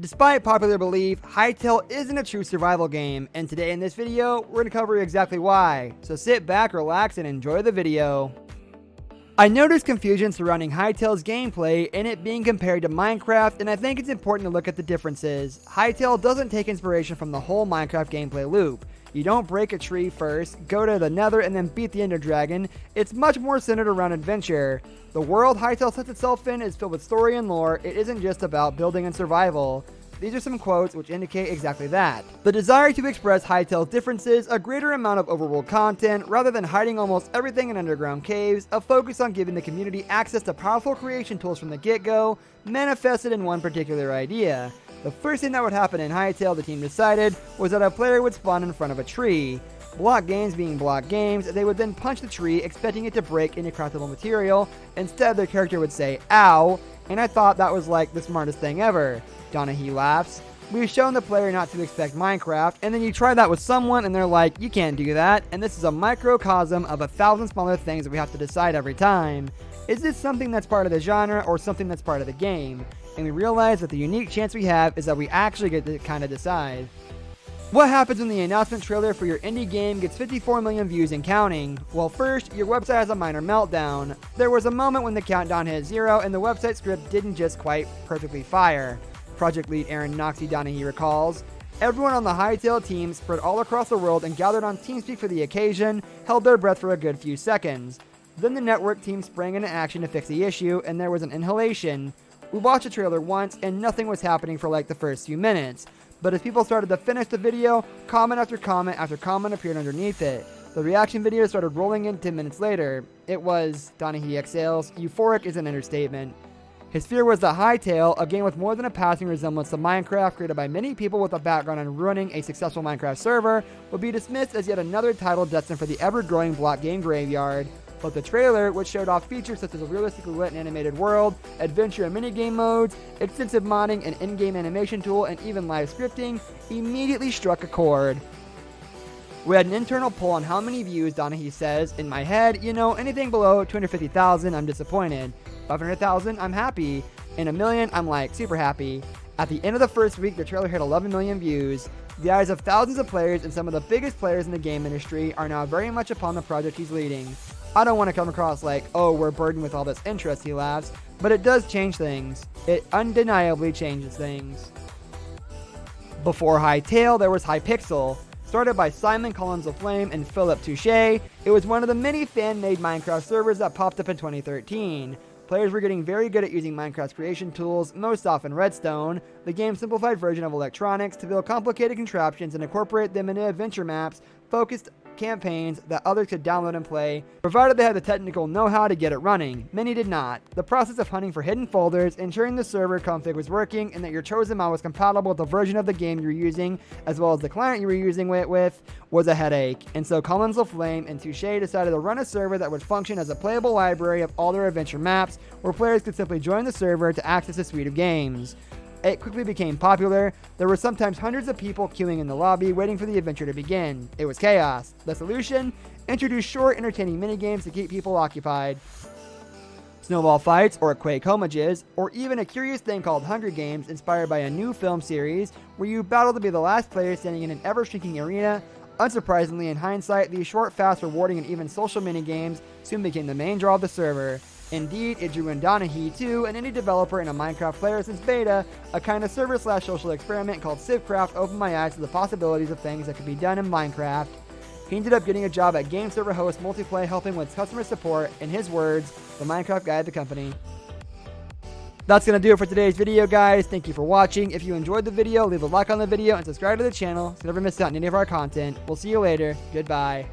Despite popular belief, Hytale isn't a true survival game, and today in this video, we're going to cover exactly why. So sit back, relax, and enjoy the video. I noticed confusion surrounding Hytale's gameplay and it being compared to Minecraft, and I think it's important to look at the differences. Hytale doesn't take inspiration from the whole Minecraft gameplay loop. You don't break a tree first, go to the nether, and then beat the ender dragon. It's much more centered around adventure. The world Hytale sets itself in is filled with story and lore. It isn't just about building and survival. These are some quotes which indicate exactly that. The desire to express Hytale's differences, a greater amount of overworld content, rather than hiding almost everything in underground caves, a focus on giving the community access to powerful creation tools from the get-go, manifested in one particular idea. The first thing that would happen in Hytale, the team decided, was that a player would spawn in front of a tree. Block games being block games, they would then punch the tree expecting it to break into craftable material. Instead, their character would say, "Ow," and I thought that was like the smartest thing ever. Donahue laughs. We've shown the player not to expect Minecraft, and then you try that with someone and they're like, "You can't do that," and this is a microcosm of 1,000 smaller things that we have to decide every time. Is this something that's part of the genre or something that's part of the game? And we realize that the unique chance we have is that we actually get to kind of decide. What happens when the announcement trailer for your indie game gets 54 million views and counting? Well, first, your website has a minor meltdown. There was a moment when the countdown hit 0 and the website script didn't just quite perfectly fire. Project lead Aaron Noxie Donahue recalls. Everyone on the Hytale team spread all across the world and gathered on TeamSpeak for the occasion, held their breath for a good few seconds. Then the network team sprang into action to fix the issue, and there was an inhalation. We watched the trailer once, and nothing was happening for like the first few minutes. But as people started to finish the video, comment after comment after comment appeared underneath it. The reaction video started rolling in 10 minutes later. It was, Donahue exhales, euphoric is an understatement. His fear was that Hytale, a game with more than a passing resemblance to Minecraft created by many people with a background in ruining a successful Minecraft server, would be dismissed as yet another title destined for the ever-growing block game graveyard. But the trailer, which showed off features such as a realistically lit and animated world, adventure and minigame modes, extensive modding, an in-game animation tool, and even live scripting, immediately struck a chord. We had an internal poll on how many views, Donahue says. In my head, anything below 250,000, I'm disappointed. 500,000, I'm happy. And 1 million, I'm like super happy. At the end of the first week, the trailer hit 11 million views. The eyes of thousands of players and some of the biggest players in the game industry are now very much upon the project he's leading. I don't want to come across like, oh, we're burdened with all this interest, he laughs, but it does change things. It undeniably changes things. Before Hytale, there was Hypixel. Started by Simon Collins of Flame and Philip Touche, it was one of the many fan-made Minecraft servers that popped up in 2013. Players were getting very good at using Minecraft's creation tools, most often redstone, the game's simplified version of electronics, to build complicated contraptions and incorporate them into adventure maps, focused campaigns that others could download and play, provided they had the technical know-how to get it running. Many did not. The process of hunting for hidden folders, ensuring the server config was working, and that your chosen mod was compatible with the version of the game you were using, as well as the client you were using it with, was a headache. And so Collins of Flame and Touche decided to run a server that would function as a playable library of all their adventure maps, where players could simply join the server to access a suite of games. It quickly became popular. There were sometimes hundreds of people queuing in the lobby waiting for the adventure to begin. It was chaos. The solution? Introduce short, entertaining minigames to keep people occupied. Snowball fights, or Quake homages, or even a curious thing called Hunger Games inspired by a new film series where you battle to be the last player standing in an ever-shrinking arena. Unsurprisingly, in hindsight, these short, fast, rewarding, and even social minigames soon became the main draw of the server. Indeed, it drew in Donahue too, an indie developer and a Minecraft player since beta. A kind of server/social experiment called Civcraft opened my eyes to the possibilities of things that could be done in Minecraft. He ended up getting a job at game server host Multiplay, helping with customer support. In his words, the Minecraft guy at the company. That's going to do it for today's video, guys. Thank you for watching. If you enjoyed the video, leave a like on the video and subscribe to the channel so you never miss out on any of our content. We'll see you later. Goodbye.